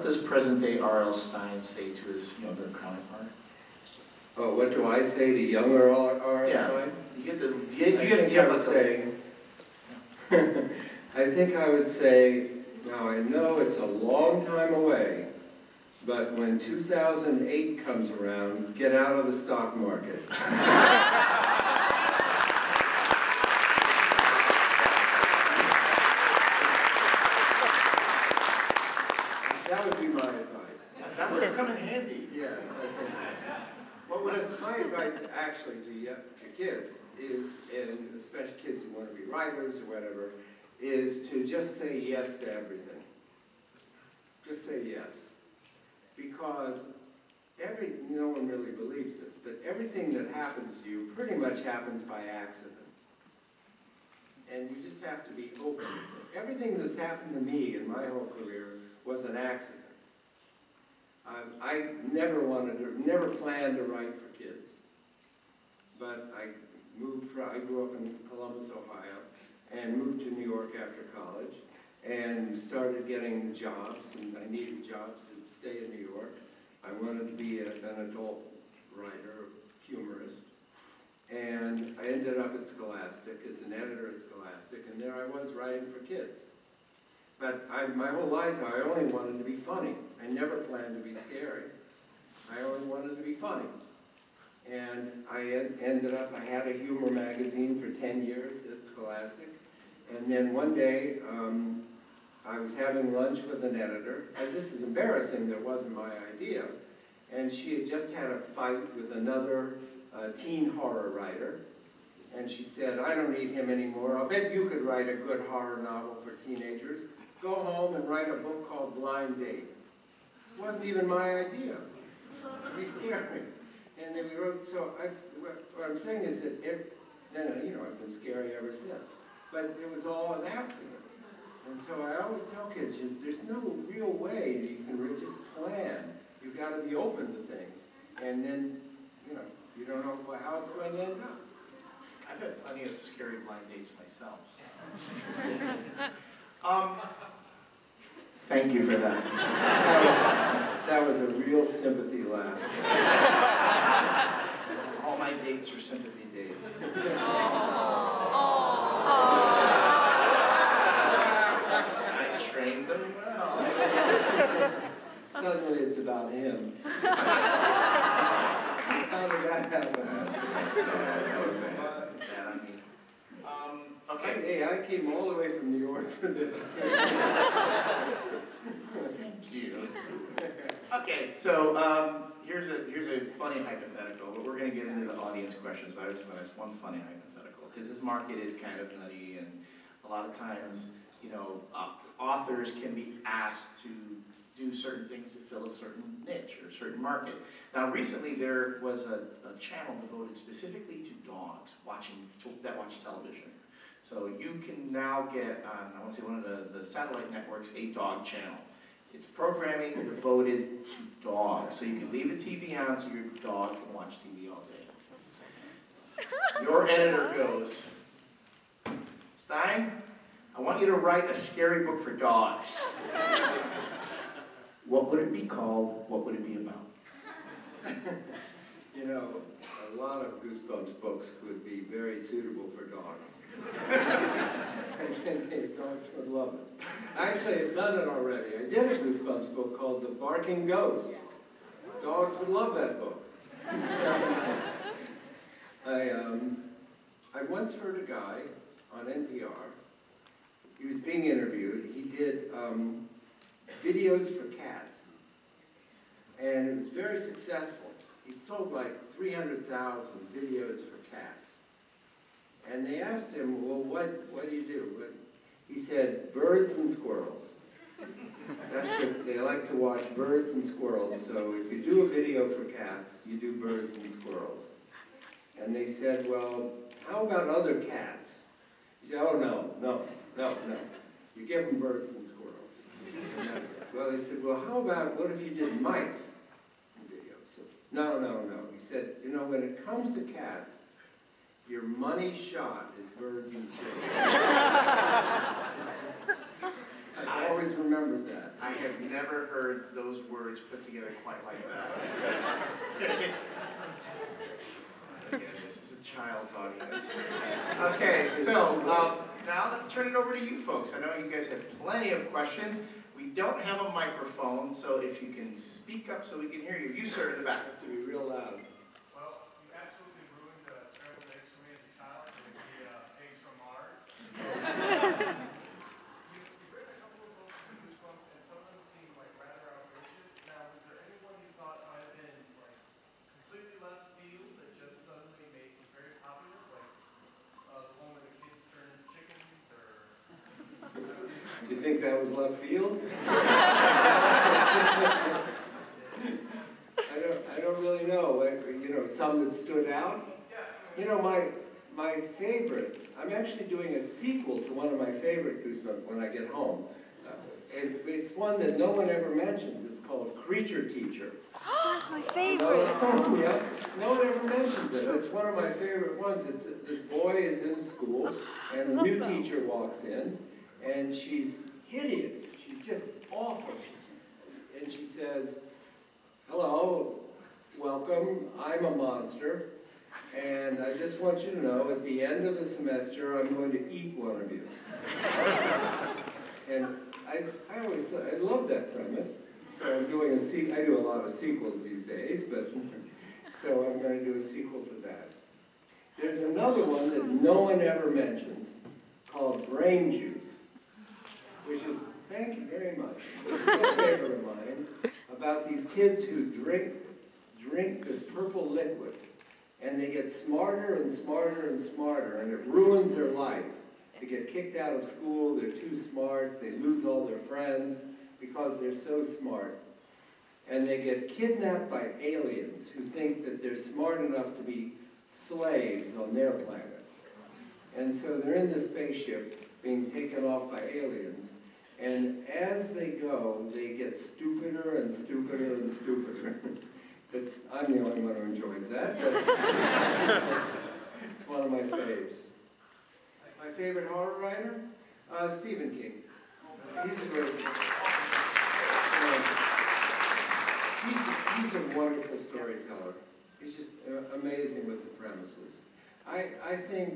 what does present-day R.L. Stine say to his younger counterpart? Oh, what do I say to younger R.L. Yeah. Stine? You would say, I think I would say, now I know it's a long time away, but when 2008 comes around, get out of the stock market. That would be my advice. That would come in handy. Yes, I think so. My advice actually to kids is, and especially kids who want to be writers or whatever, is to just say yes to everything. Just say yes. Because no one really believes this, but everything that happens to you pretty much happens by accident. And you just have to be open. Everything that's happened to me in my whole career was an accident. I never planned to write for kids. But I grew up in Columbus, Ohio, and moved to New York after college, and started getting jobs, and I needed jobs to stay in New York. I wanted to be an adult writer, humorist, and I ended up at Scholastic as an editor at Scholastic, and there I was writing for kids. But my whole life, I only wanted to be funny. I never planned to be scary. I only wanted to be funny. And I ended up, I had a humor magazine for 10 years at Scholastic. And then one day, I was having lunch with an editor. And this is embarrassing, that wasn't my idea. And she had just had a fight with another teen horror writer. And she said, I don't need him anymore. I'll bet you could write a good horror novel for teenagers. Go home and write a book called Blind Date. It wasn't even my idea. To be scary. And then we wrote, so what I'm saying is that, then I've been scary ever since. But it was all an accident. And so I always tell kids, there's no real way that you can just plan. You've got to be open to things. And then, you don't know how it's going to end up. I've had plenty of scary blind dates myself. Thank you for that. That was a real sympathy laugh. All my dates are sympathy dates. I trained them well. Suddenly it's about him. How did that happen? That's bad. That was bad. Okay. Hey, I came all the way from New York for this. Thank you. Okay, so here's a funny hypothetical, but we're going to get into the audience questions, but I just want to ask one funny hypothetical, because this market is kind of nutty, and a lot of times, authors can be asked to do certain things to fill a certain niche or a certain market. Now, recently there was a channel devoted specifically to dogs that watch television. So you can now get on, I want to say one of the satellite networks, a dog channel. It's programming devoted to dogs. So you can leave the TV on so your dog can watch TV all day. Your editor goes, Stine, I want you to write a scary book for dogs. What would it be called? What would it be about? A lot of Goosebumps books would be very suitable for dogs. Dogs would love it. Actually, I've done it already. I did a Goosebumps book called The Barking Ghost. Dogs would love that book. I once heard a guy on NPR. He was being interviewed. He did videos for cats. And it was very successful. He sold like 300,000 videos for cats. And they asked him, well, what do you do? He said, birds and squirrels. That's what they like to watch, birds and squirrels. So if you do a video for cats, you do birds and squirrels. And they said, well, how about other cats? He said, oh, no. You give them birds and squirrels. And that's it. Well, they said, well, how about, what if you did mice in video? So, no. He said, when it comes to cats, your money shot is birds and squirrels. I always remembered that. I have never heard those words put together quite like that. Again, this is a child's audience. Okay, so now let's turn it over to you folks. I know you guys have plenty of questions. We don't have a microphone, so if you can speak up so we can hear you. You, sir, in the back. Have to be real loud. Well, you absolutely ruined scrambled eggs for me as a child with the eggs from Mars. You've written a couple of books with Goosebumps, and some of them seem like rather outrageous. Now, was there anyone you thought might have been like completely left field that just suddenly was very popular, like the one where the kids turn into chickens, or? Do you think that was left field? I don't really know. You know, some that stood out. You know, my favorite. I'm actually doing a sequel to one of my favorite Goosebumps when I get home. And it's one that no one ever mentions. It's called Creature Teacher. My favorite. Yeah, no one ever mentions it. It's one of my favorite ones. It's this boy is in school, and a new teacher walks in, and she's hideous. She's just awful. And she says, "Hello, welcome. I'm a monster, and I just want you to know, at the end of the semester, I'm going to eat one of you." And I love that premise. So I'm doing I do a lot of sequels these days, but so I'm going to do a sequel to that. There's another one that no one ever mentions called Brain Juice, which is, thank you very much, it's a favorite of mine, about these kids who drink this purple liquid, and they get smarter and smarter and smarter, and it ruins their life. They get kicked out of school, they're too smart, they lose all their friends because they're so smart. And they get kidnapped by aliens who think that they're smart enough to be slaves on their planet. And so they're in this spaceship being taken off by aliens, and as they go, they get stupider and stupider and stupider. I'm the only one who enjoys that, but it's one of my faves. My favorite horror writer? Stephen King. He's a great he's a wonderful storyteller. He's just amazing with the premises. I think,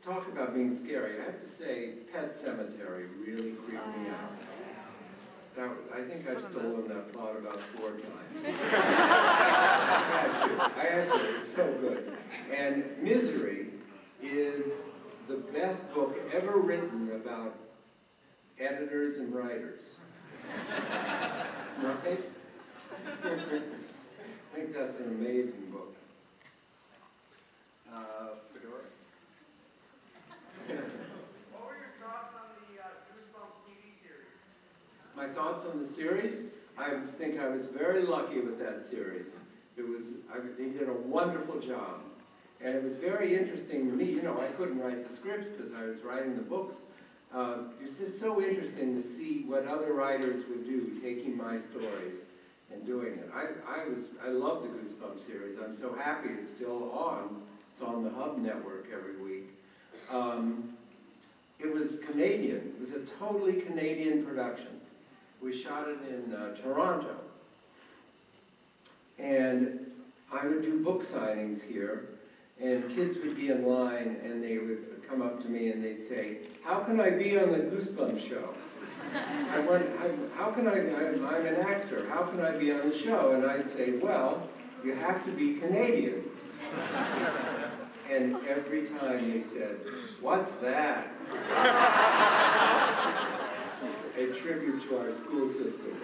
talk about being scary. I have to say, Pet Sematary really creeped me out. Now, I think I've stolen that plot about 4 times. I had to. It's so good. And Misery is the best book ever written about editors and writers. Right? I think that's an amazing book. Fedora? What were your thoughts on the Goosebumps TV series? My thoughts on the series? I think I was very lucky with that series. They did a wonderful job. And it was very interesting to me. You know, I couldn't write the scripts because I was writing the books. It's just so interesting to see what other writers would do, taking my stories and doing it. I love the Goosebumps series. I'm so happy it's still on. It's on the Hub Network every week. It was Canadian. It was a totally Canadian production. We shot it in Toronto. And I would do book signings here, and kids would be in line, and they would come up to me and they'd say, "How can I be on the Goosebumps show?" I'm an actor, how can I be on the show? And I'd say, "Well, you have to be Canadian." And every time they said, "What's that?" A tribute to our school system.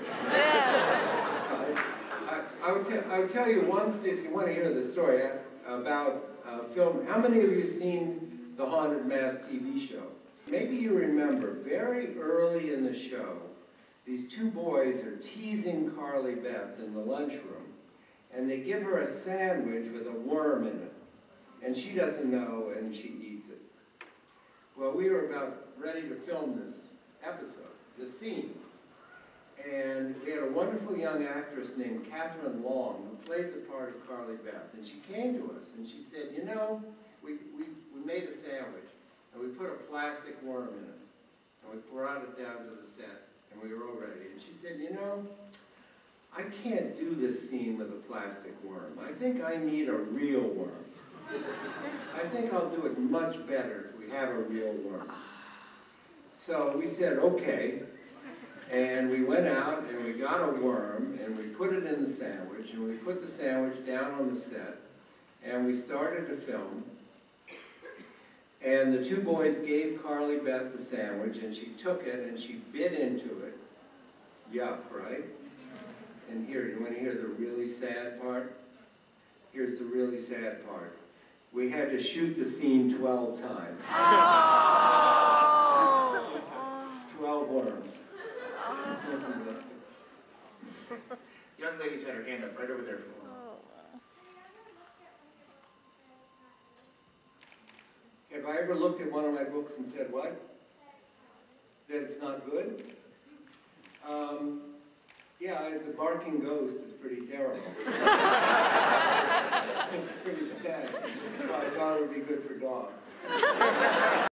I would tell you once, if you want to hear the story, about film. How many of you have seen the Haunted Mass TV show? Maybe you remember, very early in the show, these 2 boys are teasing Carly Beth in the lunchroom, and they give her a sandwich with a worm in it, and she doesn't know, and she eats it. Well, we were about ready to film this episode, this scene, and we had a wonderful young actress named Catherine Long who played the part of Carly Beth, and she came to us and she said, "You know, we made a sandwich and we put a plastic worm in it, and we brought it down to the set, and we were all ready. And she said, you know, I can't do this scene with a plastic worm. I think I need a real worm. I think I'll do it much better if we have a real worm. So we said, okay. And we went out and we got a worm and we put it in the sandwich and we put the sandwich down on the set and we started to film. And the two boys gave Carly Beth the sandwich and she took it and she bit into it. Yuck, right? And here, you want to hear the really sad part? Here's the really sad part. We had to shoot the scene 12 times. 12 worms. Young lady's had her hand up right over there for a while. Have I ever looked at one of my books and said, what? That it's not good? Yeah, the barking ghost is pretty terrible. It's pretty bad. So I thought it would be good for dogs.